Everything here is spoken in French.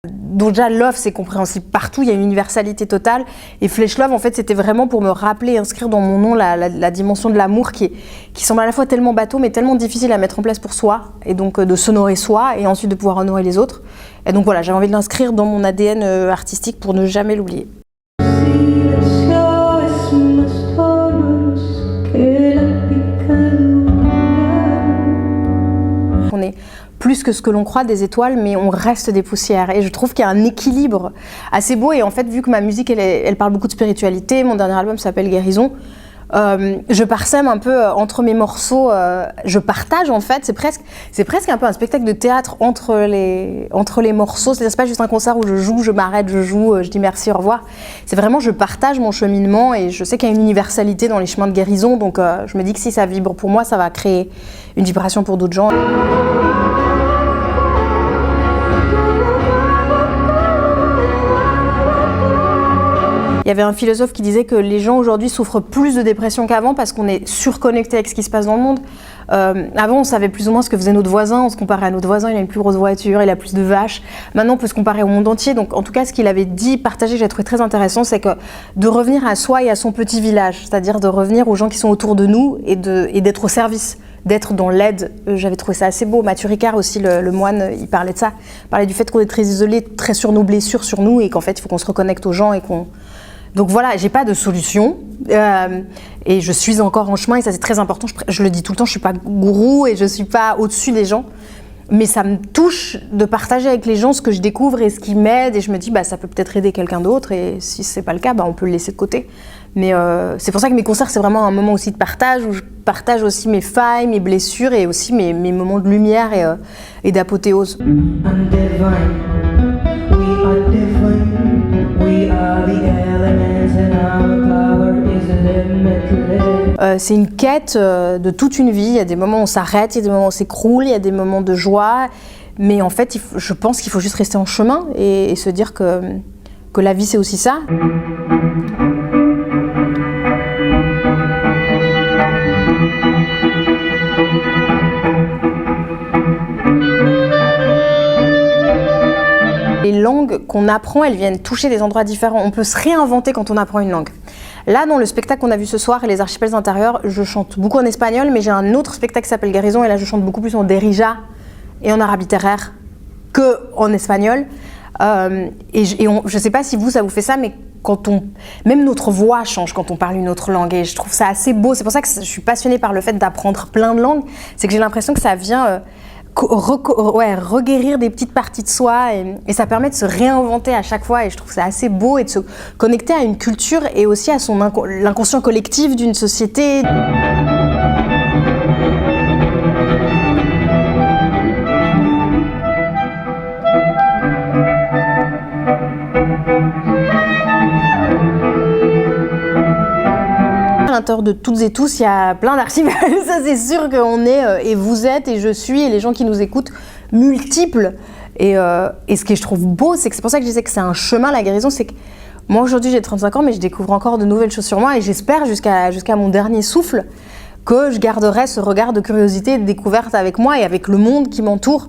Donc déjà, love, c'est compréhensible partout, il y a une universalité totale. Et Flesh Love, en fait, c'était vraiment pour me rappeler, inscrire dans mon nom la dimension de l'amour qui semble à la fois tellement bateau, mais tellement difficile à mettre en place pour soi, et donc de s'honorer soi, et ensuite de pouvoir honorer les autres. Et donc voilà, j'avais envie de l'inscrire dans mon ADN artistique pour ne jamais l'oublier. On est plus que ce que l'on croit des étoiles, mais on reste des poussières. Et je trouve qu'il y a un équilibre assez beau. Et en fait, vu que ma musique, elle parle beaucoup de spiritualité, mon dernier album s'appelle Guérison, je parsème un peu entre mes morceaux, je partage en fait, c'est presque un peu un spectacle de théâtre entre les morceaux. C'est pas juste un concert où je joue, je m'arrête, je joue, je dis merci, au revoir. C'est vraiment, je partage mon cheminement et je sais qu'il y a une universalité dans les chemins de guérison, donc je me dis que si ça vibre pour moi, ça va créer une vibration pour d'autres gens. Il y avait un philosophe qui disait que les gens aujourd'hui souffrent plus de dépression qu'avant parce qu'on est surconnecté avec ce qui se passe dans le monde. Avant, on savait plus ou moins ce que faisait notre voisin, on se comparait à notre voisin, il a une plus grosse voiture, il a plus de vaches. Maintenant, on peut se comparer au monde entier. Donc, en tout cas, ce qu'il avait dit, partagé, que j'ai trouvé très intéressant, c'est que de revenir à soi et à son petit village, c'est-à-dire de revenir aux gens qui sont autour de nous et d'être au service, d'être dans l'aide. J'avais trouvé ça assez beau. Mathieu Ricard aussi, le moine, il parlait de ça. Il parlait du fait qu'on est très isolé, très sur nos blessures, sur nous, et qu'en fait, il faut qu'on se reconnecte aux gens et qu'on... Donc voilà, j'ai pas de solution et je suis encore en chemin et ça c'est très important. Je le dis tout le temps, je suis pas gourou et je suis pas au-dessus des gens, mais ça me touche de partager avec les gens ce que je découvre et ce qui m'aide et je me dis bah ça peut peut-être aider quelqu'un d'autre et si c'est pas le cas, bah on peut le laisser de côté. Mais c'est pour ça que mes concerts c'est vraiment un moment aussi de partage où je partage aussi mes failles, mes blessures et aussi mes moments de lumière et d'apothéose. C'est une quête de toute une vie. Il y a des moments où on s'arrête, il y a des moments où on s'écroule, il y a des moments de joie. Mais en fait, je pense qu'il faut juste rester en chemin et se dire que la vie, c'est aussi ça. Les langues qu'on apprend, elles viennent toucher des endroits différents. On peut se réinventer quand on apprend une langue. Là, dans le spectacle qu'on a vu ce soir, Les Archipels intérieurs, je chante beaucoup en espagnol, mais j'ai un autre spectacle qui s'appelle Guérison, et là, je chante beaucoup plus en derija et en arabe littéraire qu'en espagnol. Je ne sais pas si ça vous fait ça, mais même notre voix change quand on parle une autre langue, et je trouve ça assez beau. C'est pour ça que je suis passionnée par le fait d'apprendre plein de langues. C'est que j'ai l'impression que ça vient... reguérir des petites parties de soi et ça permet de se réinventer à chaque fois et je trouve ça assez beau et de se connecter à une culture et aussi à l'inconscient collectif d'une société. À l'intérieur de toutes et tous, il y a plein d'archipels, ça c'est sûr qu'on est, et vous êtes, et je suis, et les gens qui nous écoutent, multiples. Et ce que je trouve beau, c'est pour ça que je disais que c'est un chemin, la guérison, c'est que moi aujourd'hui j'ai 35 ans, mais je découvre encore de nouvelles choses sur moi, et j'espère jusqu'à mon dernier souffle que je garderai ce regard de curiosité et de découverte avec moi et avec le monde qui m'entoure.